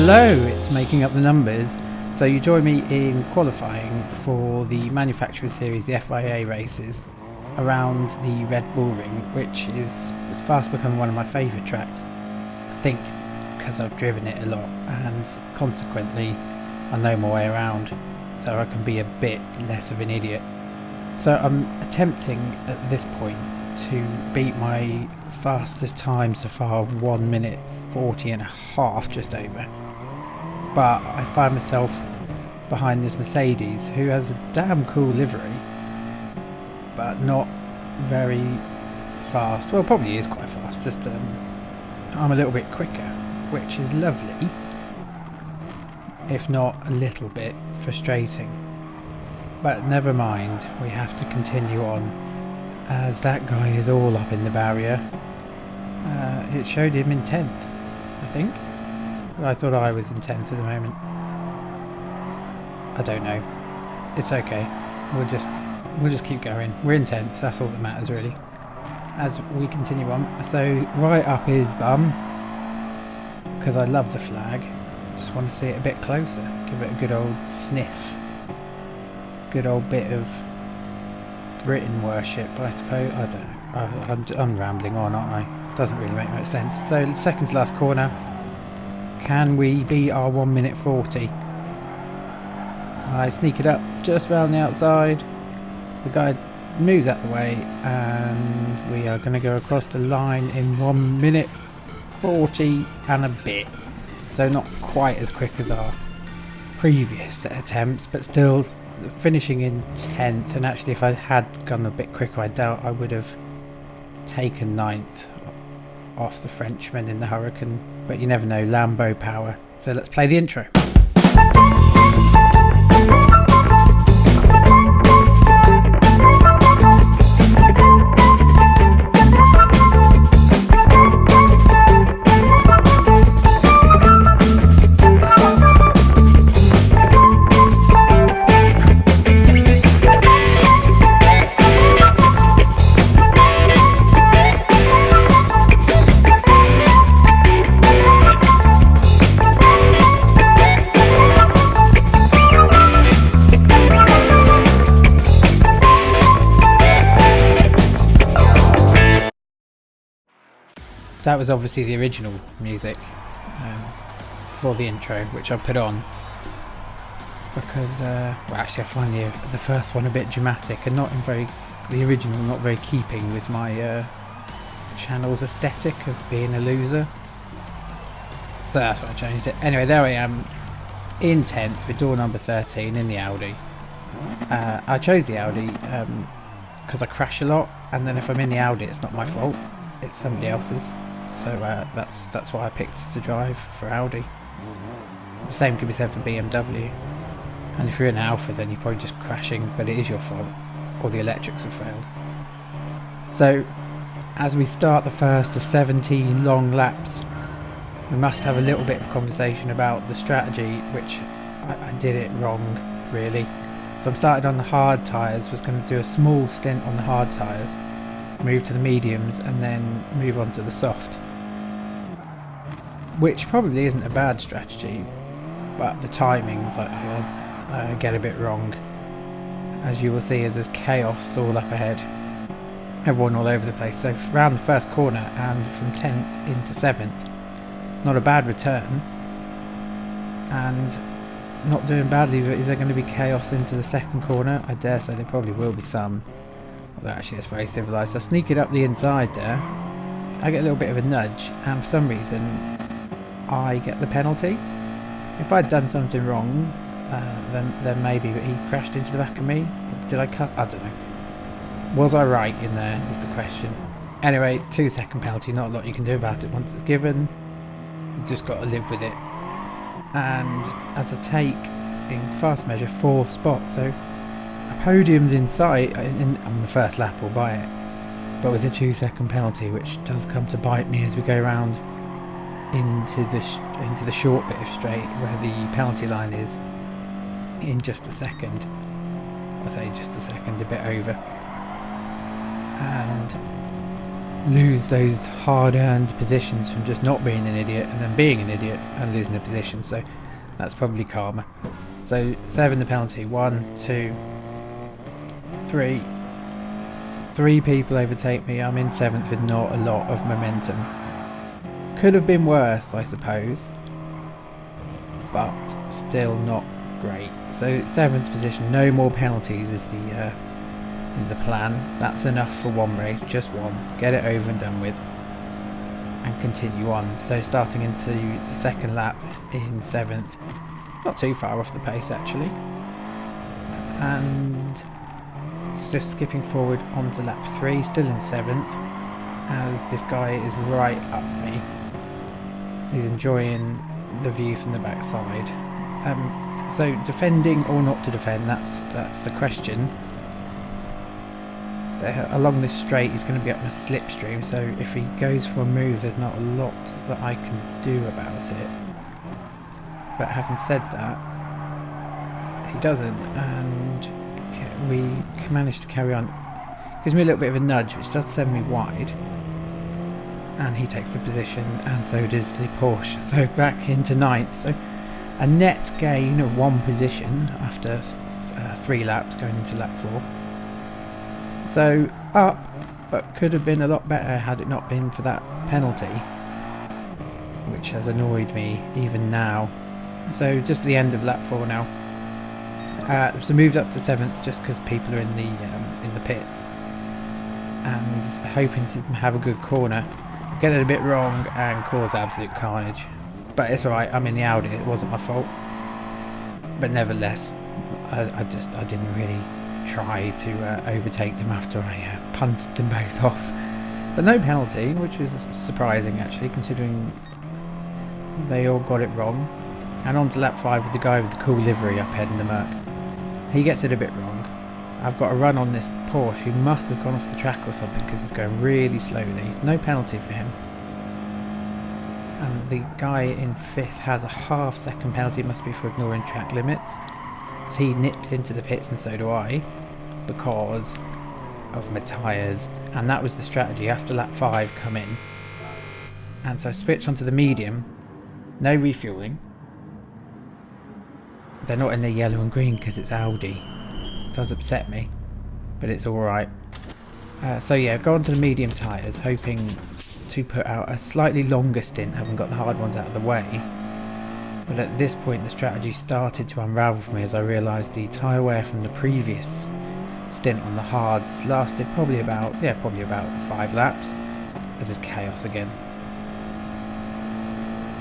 Hello, it's Making Up the Numbers. So you join me in qualifying for the Manufacturers Series, the FIA races, around the Red Bull Ring, which is fast becoming one of my favourite tracks. I think because I've driven it a lot and consequently I know my way around, so I can be a bit less of an idiot. So I'm attempting at this point to beat my fastest time so far, 1 minute 40 and a half, just over. But I find myself behind this Mercedes, who has a damn cool livery, but not very fast. Well, probably is quite fast, just I'm a little bit quicker, which is lovely, if not a little bit frustrating. But never mind, we have to continue on, as that guy is all up in the barrier. It showed him in 10th, I think. But I thought I was in 10th at the moment. I don't know. It's okay. We'll just keep going. We're in 10th, that's all that matters really. As we continue on. So right up his bum, because I love the flag. Just want to see it a bit closer. Give it a good old sniff. Good old bit of Britain worship, I suppose. I don't know. I'm rambling on, aren't I? Doesn't really make much sense. So second to last corner. Can we beat our 1 minute 40? I sneak it up just round the outside. The guy moves out the way and we are going to go across the line in 1 minute 40 and a bit. So not quite as quick as our previous attempts, but still finishing in 10th. And actually if I had gone a bit quicker, I doubt I would have taken 9th off the Frenchman in the Hurricane, but you never know, Lambo power. So let's play the intro. That was obviously the original music for the intro, which I put on because, well, actually I find the first one a bit dramatic and the original not very keeping with my channel's aesthetic of being a loser. So that's why I changed it. Anyway, there I am in 10th with door number 13 in the Audi. I chose the Audi because I crash a lot, and then if I'm in the Audi it's not my fault, it's somebody else's. So that's why I picked to drive for Audi. The same can be said for BMW. And if you're in Alpha, then you're probably just crashing, but it is your fault, or the electrics have failed. So, as we start the first of 17 long laps, we must have a little bit of conversation about the strategy, which I did it wrong, really. So I'm started on the hard tyres, was going to do a small stint on the hard tyres, move to the mediums and then move on to the soft, which probably isn't a bad strategy, but the timings I get a bit wrong. As you will see, as there's chaos all up ahead, everyone all over the place. So around the first corner and from 10th into 7th, not a bad return and not doing badly. But is there going to be chaos into the second corner? I dare say there probably will be some. Although actually it's very civilised. I sneak it up the inside there. I get a little bit of a nudge, and for some reason I get the penalty. If I'd done something wrong, then maybe, but he crashed into the back of me. Did I cut? I don't know. Was I right in there is the question. Anyway, 2-second penalty, not a lot you can do about it once it's given. You've just got to live with it. And as I take, in fast measure, 4 spots, so podium's in sight on the first lap, or by it, but with a 2-second penalty, which does come to bite me as we go around into the short bit of straight where the penalty line is in just a second. I say just a second, a bit over. And lose those hard-earned positions from just not being an idiot and then being an idiot and losing a position. So that's probably karma. So 7 the penalty. 1, 2, 3. 3 people overtake me. I'm in 7th with not a lot of momentum. Could have been worse, I suppose, but still not great. So 7th position, no more penalties is the plan. That's enough for one race, just one. Get it over and done with and continue on. So starting into the second lap in 7th, not too far off the pace actually, and it's just skipping forward onto lap 3, still in 7th, as this guy is right up me. He's enjoying the view from the backside. So defending or not to defend, that's the question. Along this straight he's going to be up in a slipstream, so if he goes for a move there's not a lot that I can do about it. But having said that, he doesn't, and we managed to carry on. Gives me a little bit of a nudge, which does send me wide, and he takes the position, and so does the Porsche. So back into 9th, so a net gain of 1 position after 3 laps, going into lap 4. So up, but could have been a lot better had it not been for that penalty, which has annoyed me even now. So just the end of lap 4 now. So moved up to 7th just because people are in the pits, and hoping to have a good corner. Get it a bit wrong and cause absolute carnage, but it's alright. I'm in the Audi. It wasn't my fault, but nevertheless, I didn't really try to overtake them after I punted them both off. But no penalty, which was surprising actually, considering they all got it wrong. And on to lap 5 with the guy with the cool livery up ahead in the Merc. He gets it a bit wrong. I've got a run on this Porsche who must have gone off the track or something because it's going really slowly. No penalty for him. And the guy in 5th has a half-second penalty. It must be for ignoring track limits. So he nips into the pits, and so do I, because of my tyres. And that was the strategy. After lap 5 come in, and so I switch onto the medium. No refueling. They're not in the yellow and green because it's Audi. It does upset me, but it's alright. So yeah, go on to the medium tyres, hoping to put out a slightly longer stint, having got the hard ones out of the way. But at this point the strategy started to unravel for me as I realised the tyre wear from the previous stint on the hards lasted probably about 5 laps. This is chaos again.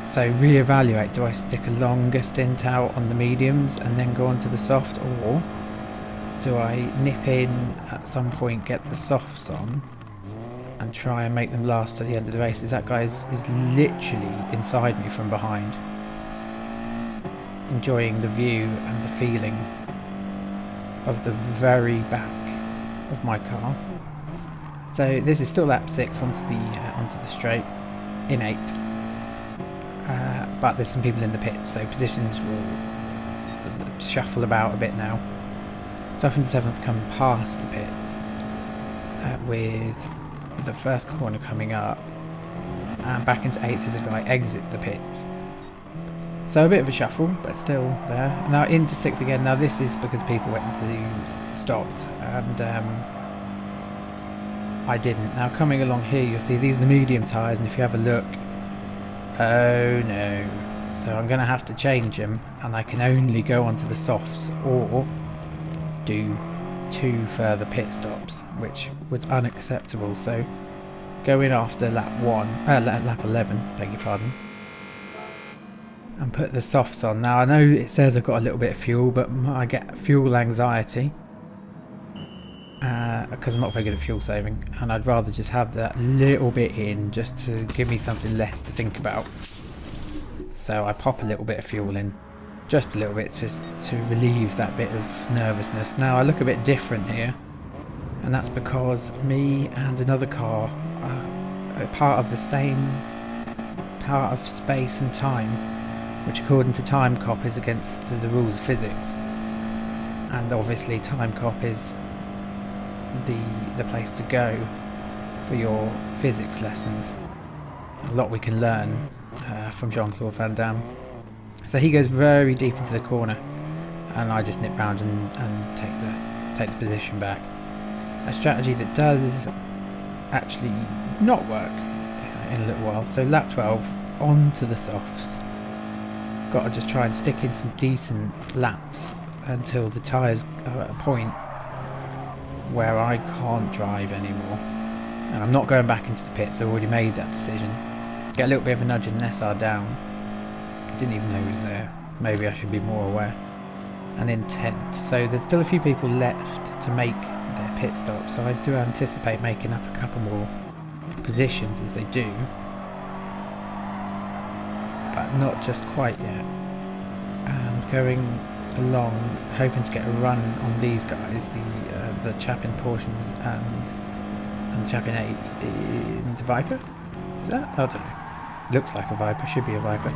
So reevaluate, do I stick a longer stint out on the mediums and then go on to the soft, or do I nip in at some point, get the softs on and try and make them last to the end of the race? That guy is literally inside me from behind, enjoying the view and the feeling of the very back of my car. So this is still lap 6 onto the straight in 8th. But there's some people in the pits, so positions will shuffle about a bit now. So up into 7th, come past the pits with the first corner coming up, and back into 8th as a guy exit the pits. So a bit of a shuffle, but still there. Now into 6th again. Now this is because people went into stopped, and I didn't. Now coming along here, you'll see these are the medium tyres, and if you have a look, oh no. So I'm going to have to change them, and I can only go onto the softs or do 2 further pit stops, which was unacceptable. So go in after lap 11, beg your pardon, and put the softs on. Now I know it says I've got a little bit of fuel, but I get fuel anxiety because I'm not very good at fuel saving, and I'd rather just have that little bit in just to give me something less to think about. So I pop a little bit of fuel in, just a little bit, to relieve that bit of nervousness. Now I look a bit different here, and that's because me and another car are part of the same part of space and time, which according to Time Cop is against the rules of physics. And obviously Time Cop is the place to go for your physics lessons. A lot we can learn from Jean-Claude Van Damme. So he goes very deep into the corner, and I just nip round and take the position back. A strategy that does actually not work in a little while. So lap 12 onto the softs. Got to just try and stick in some decent laps until the tyres are at a point where I can't drive anymore. And I'm not going back into the pits. I've already made that decision. Get a little bit of a nudge in SR down. Didn't even know he was there. Maybe I should be more aware. And in 10th. So there's still a few people left to make their pit stop. So I do anticipate making up a couple more positions as they do. But not just quite yet. And going along, hoping to get a run on these guys, the chap in Porsche and the chap in 8 in the Viper. Is that? I don't know. Looks like a Viper, should be a Viper.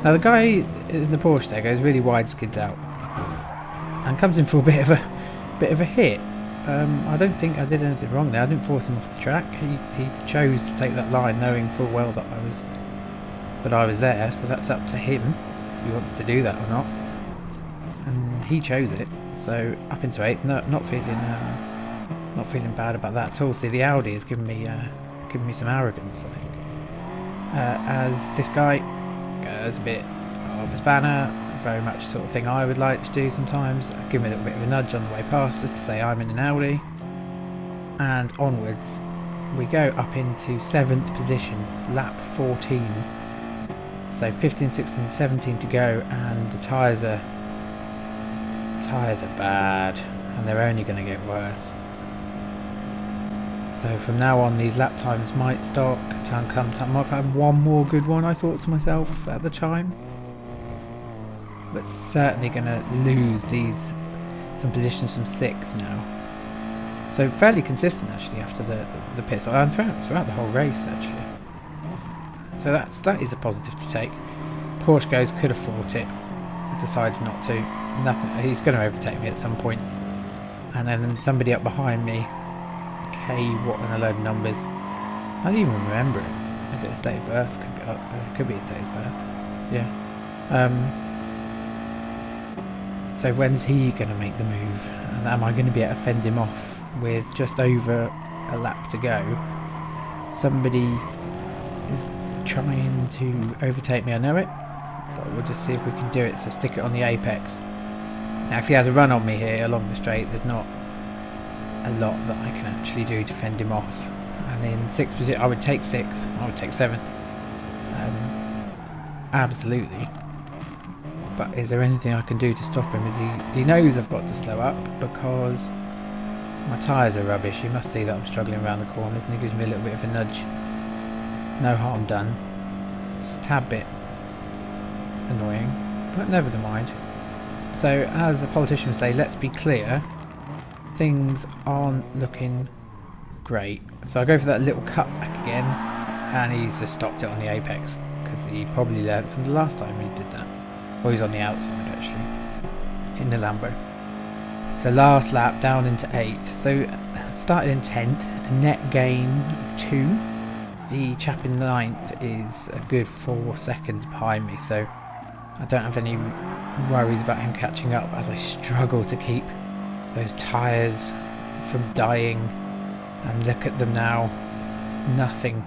Now the guy in the Porsche there goes really wide, skids out, and comes in for a bit of a hit. I don't think I did anything wrong there. I didn't force him off the track. He chose to take that line, knowing full well that I was there. So that's up to him if he wants to do that or not. And he chose it. So up into 8th. No, not feeling bad about that at all. See, the Audi has given me some arrogance, I think. As this guy goes a bit of a spanner, very much the sort of thing I would like to do sometimes. I give him a little bit of a nudge on the way past just to say I'm in an Audi. And onwards we go up into 7th position, lap 14. So 15, 16, 17 to go, and the tyres are bad, and they're only going to get worse. So from now on, these lap times might start to come. Might have one more good one, I thought to myself at the time. But certainly going to lose some positions from 6th now. So fairly consistent actually after the pit stop, and throughout the whole race actually. So that is a positive to take. Porsche goes, could have fought it, decided not to. Nothing. He's going to overtake me at some point. And then somebody up behind me. What and a load of numbers. I don't even remember it. Is it his date of birth? Could be his date of birth. Yeah. So when's he going to make the move? And am I going to be able to fend him off with just over a lap to go? Somebody is trying to overtake me, I know it. But we'll just see if we can do it. So stick it on the apex. Now if he has a run on me here along the straight, there's not a lot that I can actually do to fend him off. And in 6th position, I would take 6th, I would take 7th. Absolutely. But is there anything I can do to stop him? He knows I've got to slow up because my tyres are rubbish. He must see that I'm struggling around the corners, and he gives me a little bit of a nudge. No harm done. It's a tad bit annoying, but never mind. So as a politician would say, let's be clear. Things aren't looking great. So I go for that little cutback again, and he's just stopped it on the apex because he probably learned from the last time he did that. Or he's on the outside actually, in the Lambo. So last lap down into 8th. So started in 10th, a net gain of 2. The chap in 9th is a good 4 seconds behind me, so I don't have any worries about him catching up as I struggle to keep those tyres from dying. And look at them now, nothing.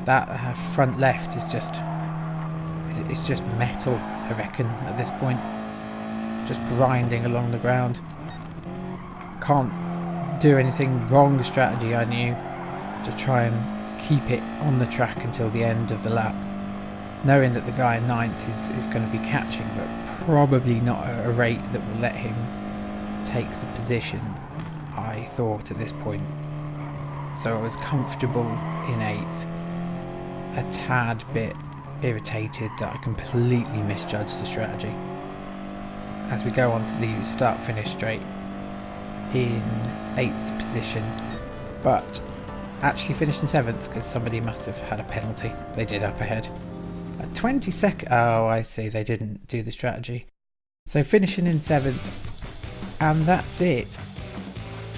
That front left is just metal, I reckon, at this point. Just grinding along the ground. Can't do anything wrong strategy, I knew. Just try and keep it on the track until the end of the lap. Knowing that the guy in 9th is going to be catching, but probably not at a rate that will let him take the position, I thought at this point. So I was comfortable in 8th. A tad bit irritated that I completely misjudged the strategy. As we go on to the start-finish straight in 8th position, but actually finished in 7th because somebody must have had a penalty. They did up ahead. A 20-second... Oh, I see. They didn't do the strategy. So finishing in 7th. And that's it.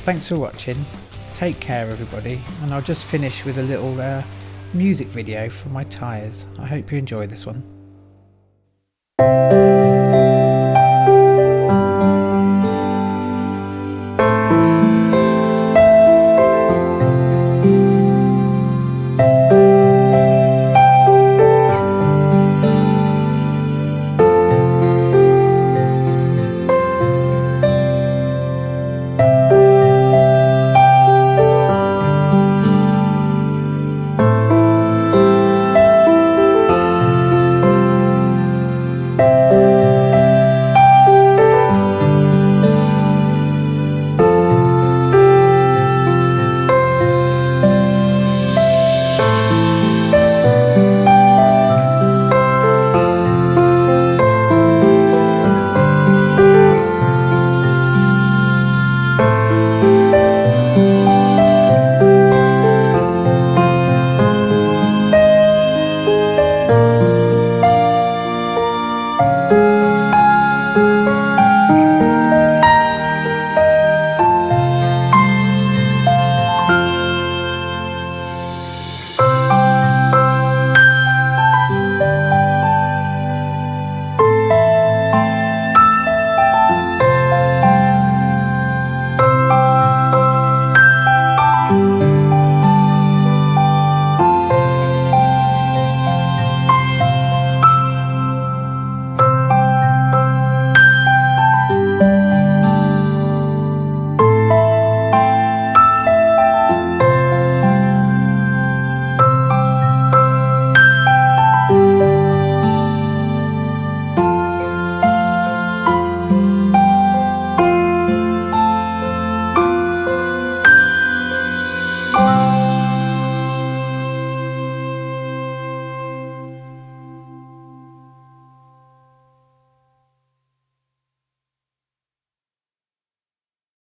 Thanks for watching. take care everybody, and I'll just finish with a little music video for my tyres. I hope you enjoy this one.